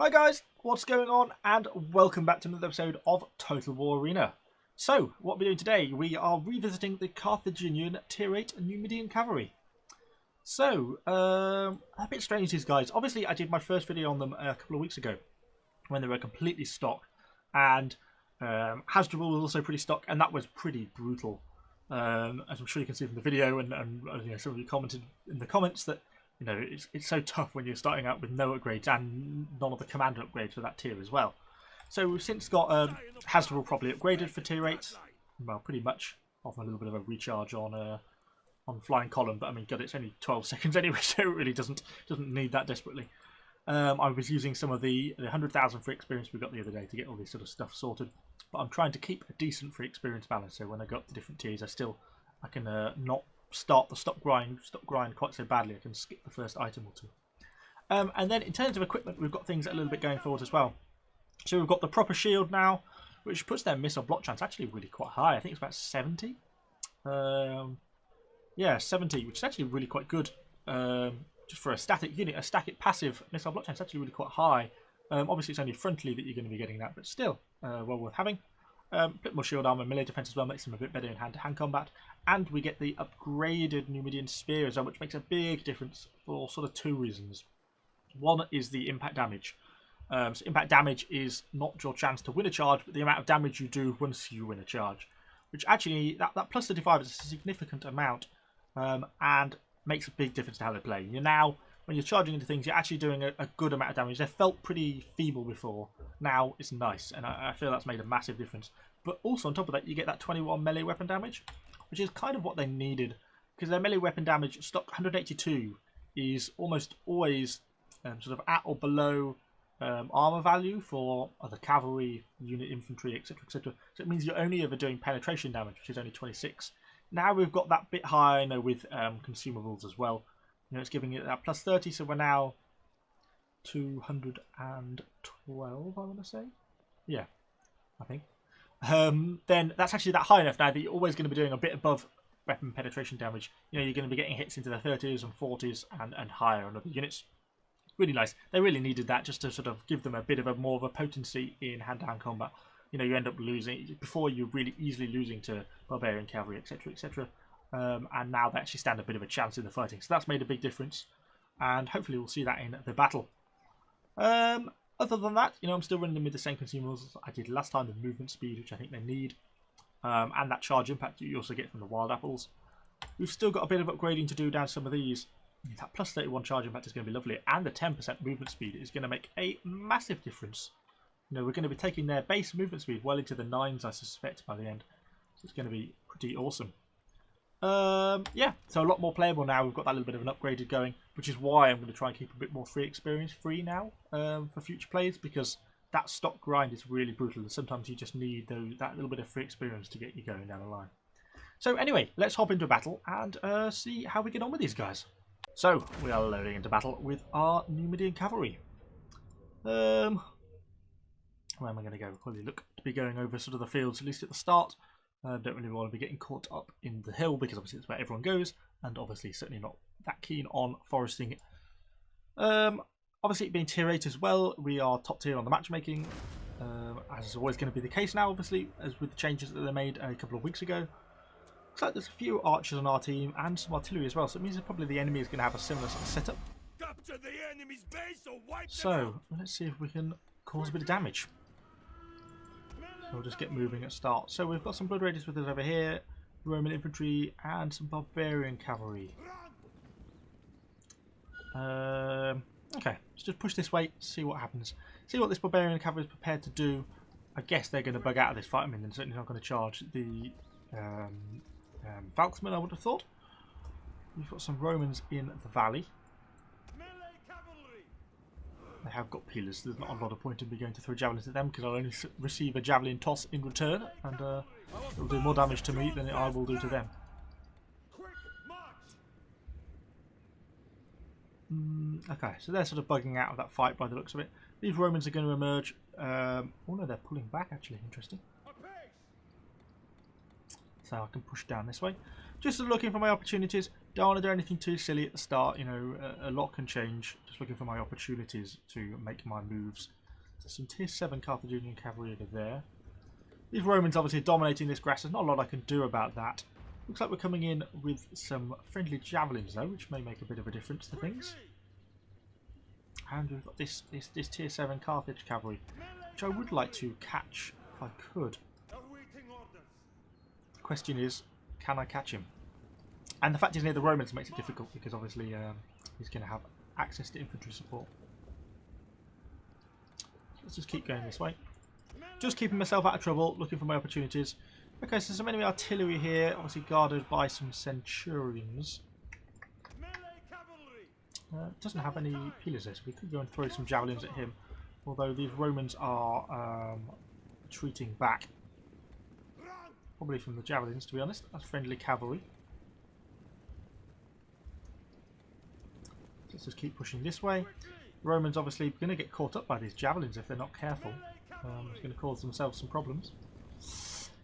Hi guys, what's going on? And welcome back to another episode of Total War Arena. So, what we're doing today, we are revisiting the Carthaginian Tier 8 Numidian Cavalry. So, a bit strange these guys. Obviously, I did my first video on them a couple of weeks ago when they were completely stock. And Hasdrubal was also pretty stock, and that was pretty brutal. As I'm sure you can see from the video, and you know, some of you commented in the comments that you know it's so tough when you're starting out with no upgrades and none of the commander upgrades for that tier as well. So we've since got Hasdrubal properly upgraded for tier 8. Well, pretty much, off a little bit of a recharge on Flying Column, but I mean, God, it's only 12 seconds anyway, so it really doesn't need that desperately. I was using some of the 100,000 free experience we got the other day to get all this sort of stuff sorted, but I'm trying to keep a decent free experience balance, so when I go up to different tiers I can not start the stop grind quite so badly. I can skip the first item or two. And then in terms of equipment, we've got things a little bit going forward as well. So we've got the proper shield now, which puts their missile block chance actually really quite high. I think it's about 70. Yeah, 70, which is actually really quite good. Just for a static unit, a static passive missile block chance is actually really quite high. Obviously, it's only frontally that you're going to be getting that, but still, well worth having. A bit more shield armor, melee defense as well, makes them a bit better in hand-to-hand combat. And we get the upgraded Numidian spear as well, which makes a big difference for sort of two reasons. One is the impact damage. So impact damage is not your chance to win a charge, but the amount of damage you do once you win a charge. Which actually, that plus 35 is a significant amount, and makes a big difference to how they play. You're now, when you're charging into things, you're actually doing a good amount of damage. They felt pretty feeble before. Now it's nice, and I feel that's made a massive difference. But also on top of that, you get that 21 melee weapon damage, which is kind of what they needed, because their melee weapon damage, stock 182, is almost always sort of at or below armor value for other cavalry, unit infantry, etc., etc. So it means you're only ever doing penetration damage, which is only 26. Now we've got that bit higher, you know, with consumables as well. You know, it's giving it that plus 30, so we're now 212, I want to say. Yeah, I think. Then that's actually that high enough now that you're always going to be doing a bit above weapon penetration damage. You know, you're going to be getting hits into the 30s and 40s and higher on other units. Really nice. They really needed that just to sort of give them a bit of more of a potency in hand-to-hand combat. You know, you end up losing before, you're really easily losing to barbarian cavalry, etc., etc. And now they actually stand a bit of a chance in the fighting. So that's made a big difference, and hopefully we'll see that in the battle. Other than that, you know, I'm still running them with the same consumables as I did last time, the movement speed, which I think they need, and that charge impact you also get from the wild apples. We've still got a bit of upgrading to do down some of these. That plus 31 charge impact is going to be lovely, and the 10% movement speed is going to make a massive difference. You know, we're going to be taking their base movement speed well into the 9s, I suspect, by the end. So it's going to be pretty awesome. Yeah, so a lot more playable now. We've got that little bit of an upgraded going, which is why I'm going to try and keep a bit more free experience free now for future plays, because that stock grind is really brutal, and sometimes you just need that little bit of free experience to get you going down the line. So anyway, let's hop into battle and see how we get on with these guys. So, we are loading into battle with our Numidian Cavalry. Where am I going to go? Probably look to be going over sort of the fields, at least at the start. Don't really want to be getting caught up in the hill, because obviously it's where everyone goes, and obviously certainly not that keen on foresting. Obviously, being tier 8 as well, we are top tier on the matchmaking, as is always going to be the case now, obviously, as with the changes that they made a couple of weeks ago. Looks like there's a few archers on our team and some artillery as well, so it means that probably the enemy is going to have a similar sort of setup. Capture the enemy's base or wipe So let's see if we can cause a bit of damage. We'll just get moving at start. So we've got some blood raiders with us over here, Roman infantry, and some barbarian cavalry. Okay, let's just push this way, see what happens. See what this barbarian cavalry is prepared to do. I guess they're going to bug out of this fight. I mean, they're certainly not going to charge the Valksmen, I would have thought. We've got some Romans in the valley. They have got peelers, so there's not a lot of point in me going to throw javelins at them, because I'll only receive a javelin toss in return, and it will do more damage to me than I will do to them. Okay, so they're sort of bugging out of that fight by the looks of it. These Romans are going to emerge. Oh no, they're pulling back actually, interesting. So I can push down this way. Just looking for my opportunities. Don't want to do anything too silly at the start. You know, a lot can change. Just looking for my opportunities to make my moves. So some tier 7 Carthaginian cavalry over there. These Romans obviously dominating this grass. There's not a lot I can do about that. Looks like we're coming in with some friendly javelins though, which may make a bit of a difference to things. And we've got this tier 7 Carthage cavalry, which I would like to catch if I could. The question is, can I catch him? And the fact he's near the Romans makes it difficult because obviously he's going to have access to infantry support. Let's just keep going this way. Just keeping myself out of trouble, looking for my opportunities. Okay, so some enemy artillery here, obviously guarded by some centurions. Doesn't have any pillars there, so we could go and throw some javelins at him. Although these Romans are retreating back. Probably from the javelins, to be honest. That's friendly cavalry. Let's just keep pushing this way. Romans obviously going to get caught up by these javelins if they're not careful. It's going to cause themselves some problems.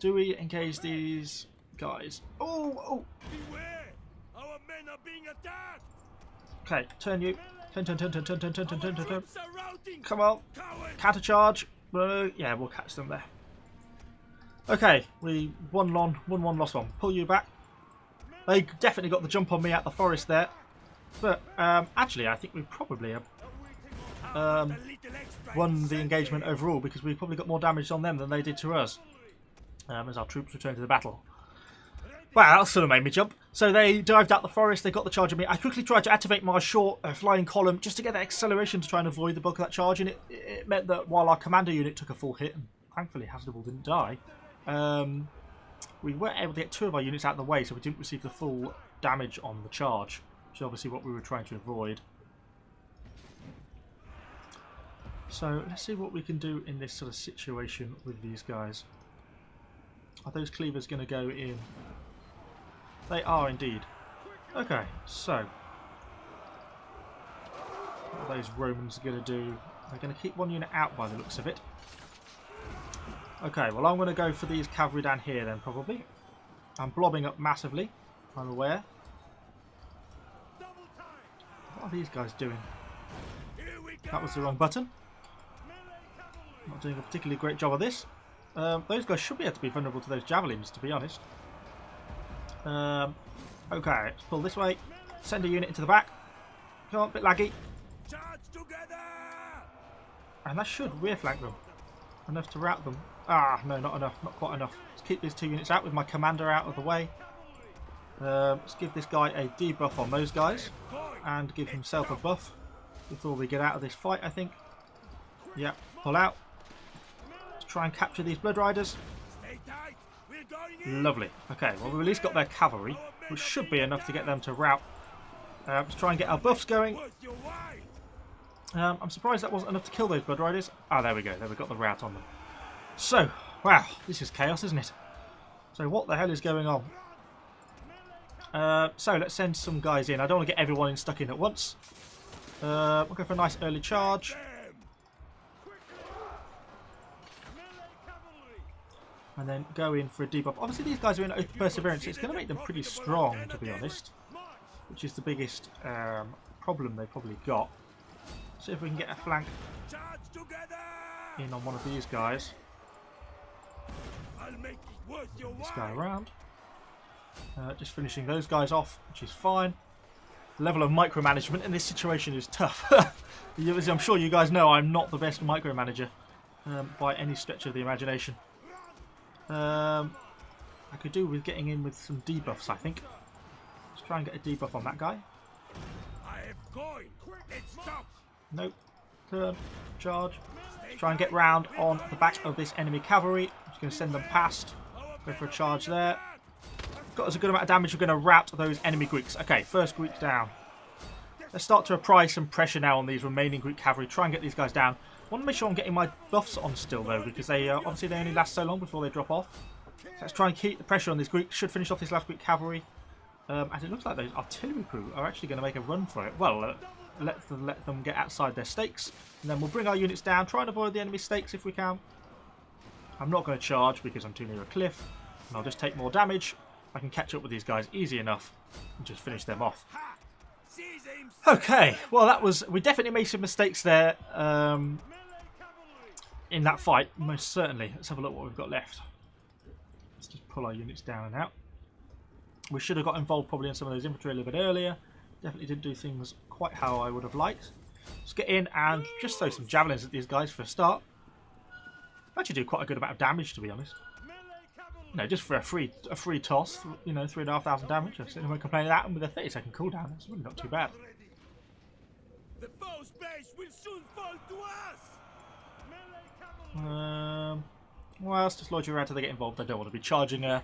Do we engage these guys? Oh! Beware! Our men are being attacked! Okay, turn you. Turn. Troops are routing! Come on. Coward! Counter charge. Yeah, we'll catch them there. Okay, we won one, lost one. Pull you back. They definitely got the jump on me out the forest there. But actually, I think we probably won the engagement overall because we probably got more damage on them than they did to us as our troops returned to the battle. Wow, that sort of made me jump. So they dived out the forest, they got the charge on me. I quickly tried to activate my short flying column just to get that acceleration to try and avoid the bulk of that charge, and it meant that while our commander unit took a full hit, and thankfully Hasdrubal didn't die, we were able to get 2 of our units out of the way, so we didn't receive the full damage on the charge, which is obviously what we were trying to avoid. So let's see what we can do in this sort of situation with these guys. Are those cleavers going to go in? They are indeed. Okay, so what are those Romans going to do? They're going to keep one unit out by the looks of it. Okay, well I'm going to go for these cavalry down here then probably. I'm blobbing up massively, I'm aware. What are these guys doing? That was the wrong button. Not doing a particularly great job of this. Those guys should be able to be vulnerable to those javelins, to be honest. Okay, let's pull this way. Send a unit into the back. Come on, a bit laggy. And that should rear flank them. Enough to rout them. Ah, no, not enough. Not quite enough. Let's keep these 2 units out with my commander out of the way. Let's give this guy a debuff on those guys. And give himself a buff before we get out of this fight, I think. Yep, pull out. Let's try and capture these Blood Riders. Lovely. Okay, well we've at least got their cavalry, which should be enough to get them to rout. Let's try and get our buffs going. I'm surprised that wasn't enough to kill those Blood Riders. Ah, there we go. There we got the rout on them. So, wow, this is chaos, isn't it? So what the hell is going on? So let's send some guys in. I don't want to get everyone stuck in at once. We'll go for a nice early charge. And then go in for a debuff. Obviously these guys are in Oath of Perseverance. It's going to make them pretty strong, to be honest. Which is the biggest problem they've probably got. See if we can get a flank in on one of these guys. This guy around. Just finishing those guys off, which is fine. The level of micromanagement in this situation is tough. As I'm sure you guys know, I'm not the best micromanager by any stretch of the imagination. I could do with getting in with some debuffs, I think. Let's try and get a debuff on that guy. Nope. Turn. Charge. Let's try and get round on the back of this enemy cavalry. I'm just going to send them past. Go for a charge there. Got us a good amount of damage. We're going to rout those enemy Greeks. Okay, first Greek down. Let's start to apply some pressure now on these remaining Greek cavalry. Try and get these guys down. I want to make sure I'm getting my buffs on still though, because they obviously they only last so long before they drop off. So let's try and keep the pressure on these Greeks. Should finish off this last Greek cavalry. As it looks like those artillery crew are actually going to make a run for it. Well, let them get outside their stakes, and then we'll bring our units down. Try and avoid the enemy stakes if we can. I'm not going to charge because I'm too near a cliff. and I'll just take more damage. I can catch up with these guys easy enough and just finish them off. Okay, well we definitely made some mistakes there in that fight, most certainly. Let's have a look what we've got left. Let's just pull our units down and out. We should have got involved probably in some of those infantry a little bit earlier. Definitely didn't do things quite how I would have liked. Let's get in and just throw some javelins at these guys for a start. Actually do quite a good amount of damage, to be honest. No, just for a free toss, you know, 3,500 damage. I certainly won't complain of that, and with a 30-second cooldown, it's really not too bad. The foe's base will soon fall to us. Well, let's just loiter around till they get involved. I don't want to be charging a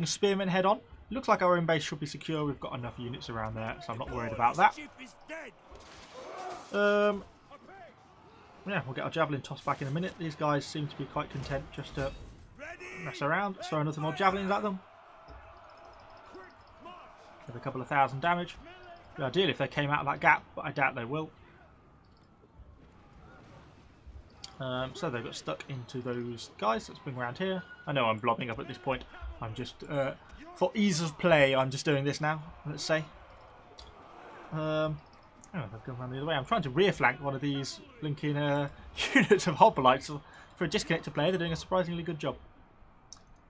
spearman head on. Looks like our own base should be secure. We've got enough units around there, so I'm not worried about that. Yeah, we'll get our javelin tossed back in a minute. These guys seem to be quite content just to mess around. Let's throw another more javelins at them. Give a couple of thousand damage. It'd be ideal if they came out of that gap, but I doubt they will. So they got stuck into those guys. Let's bring around here. I know I'm blobbing up at this point. I'm just, for ease of play, I'm just doing this now, let's say. Oh, they've gone around the other way. I'm trying to rear flank one of these blinking units of hoplites. For a disconnected player, they're doing a surprisingly good job.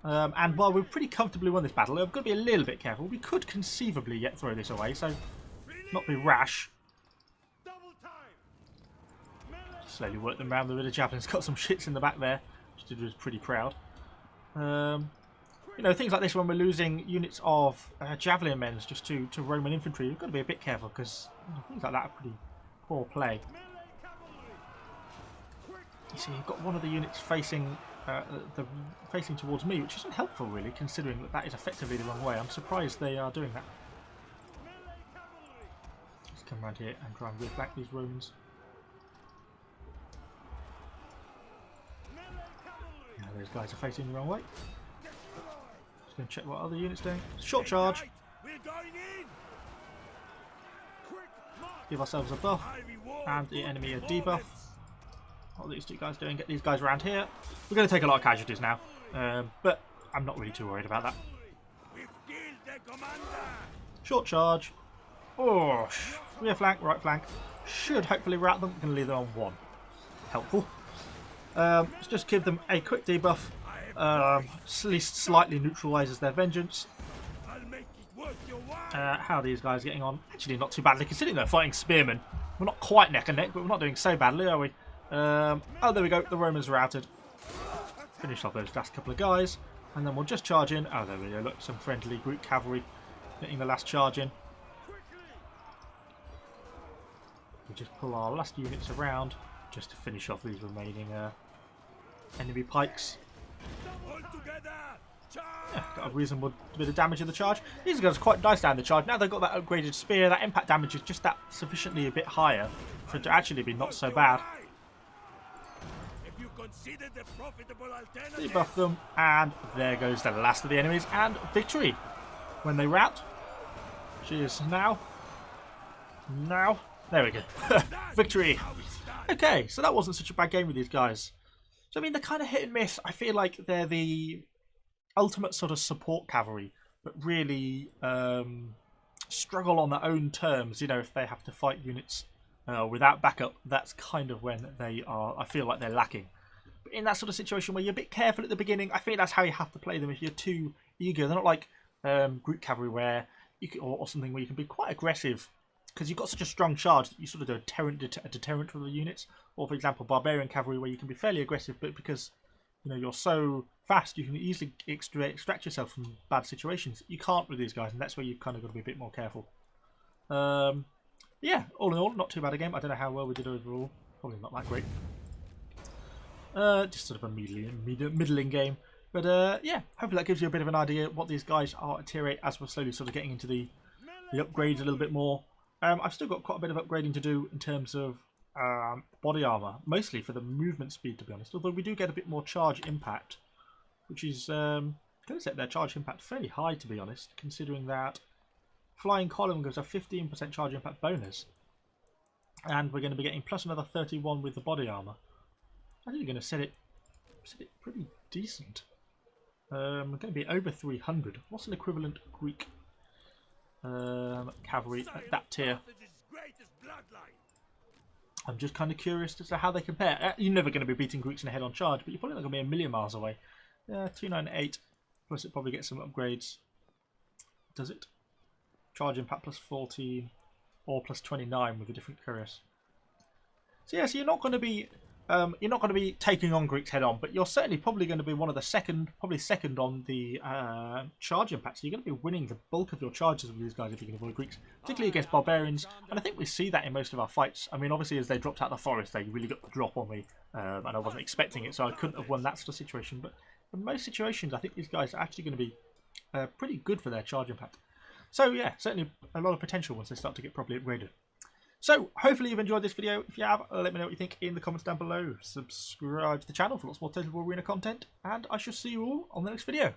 And while we've pretty comfortably won this battle, I've got to be a little bit careful. We could conceivably yet throw this away, so not be rash. Slowly work them around. The bit of javelins got some shits in the back there, which was pretty proud. You know, things like this when we're losing units of javelin men just to Roman infantry, we've got to be a bit careful because things like that are pretty poor play. You see, you've got one of the units facing facing towards me, which isn't helpful really, considering that that is effectively the wrong way. I'm surprised they are doing that. Let's come around here and try and reflank these Romans. Now those guys are facing the wrong way. Just going to check what other units are doing. Short charge. Give ourselves a buff and the enemy a debuff. What are these two guys doing? Get these guys around here. We're going to take a lot of casualties now, but I'm not really too worried about that. Short charge. Oh, rear flank, right flank. Should hopefully rout them. We're going to leave them on one. Helpful. Let's just give them a quick debuff. At least slightly neutralises their vengeance. How are these guys getting on? Actually, not too badly considering they're fighting spearmen. We're not quite neck and neck, but we're not doing so badly, are we? Oh, there we go. The Romans are routed. Finish off those last couple of guys, and then we'll just charge in. Oh, there we go. Look, some friendly group cavalry getting the last charge in. We just pull our last units around just to finish off these remaining enemy pikes. Yeah, got a reasonable bit of damage in the charge. These guys are quite nice down the charge. Now they've got that upgraded spear. That impact damage is just that sufficiently a bit higher for it to actually be not so bad. Debuff them, and there goes the last of the enemies, and victory when they rout. Cheers. Now, there we go. Victory. Okay, so that wasn't such a bad game with these guys. So I mean, they're kind of hit and miss. I feel like they're the ultimate sort of support cavalry, but really struggle on their own terms. You know, if they have to fight units without backup, that's kind of when they are. I feel like they're lacking. But in that sort of situation where you're a bit careful at the beginning, I think that's how you have to play them. If you're too eager, they're not like group cavalry where you can, or something where you can be quite aggressive because you've got such a strong charge that you sort of do a deterrent for the units. Or for example, barbarian cavalry where you can be fairly aggressive, but because you know you're so fast, you can easily extract yourself from bad situations. You can't with these guys, and that's where you've kind of got to be a bit more careful. Yeah, all in all, not too bad a game. I don't know how well we did overall. Probably not that great. Just sort of a middling game. But yeah, hopefully that gives you a bit of an idea what these guys are at tier 8 as we're slowly sort of getting into the upgrades a little bit more. I've still got quite a bit of upgrading to do in terms of body armor, mostly for the movement speed, to be honest. Although we do get a bit more charge impact, which is going to set their charge impact fairly high, to be honest, considering that flying column gives a 15% charge impact bonus, and we're going to be getting plus another 31 with the body armor. I think you're going to set it pretty decent. Going to be over 300. What's an equivalent Greek cavalry at that tier? I'm just kind of curious as to how they compare. You're never going to be beating Greeks in a head-on charge, but you're probably not going to be a million miles away. 298, plus it probably gets some upgrades. Does it? Charge impact plus 14, or plus 29 with a different cuirass. So yeah, so you're not going to be taking on Greeks head-on, but you're certainly probably going to be one of the probably second on the charge impact. So you're going to be winning the bulk of your charges with these guys if you can avoid Greeks, particularly against barbarians. And I think we see that in most of our fights. I mean, obviously, as they dropped out of the forest, they really got the drop on me, and I wasn't expecting it, so I couldn't have won that sort of situation. But in most situations, I think these guys are actually going to be pretty good for their charge impact. So yeah, certainly a lot of potential once they start to get properly upgraded. So, hopefully you've enjoyed this video. If you have, let me know what you think in the comments down below. Subscribe to the channel for lots more Total War Arena content, and I shall see you all on the next video.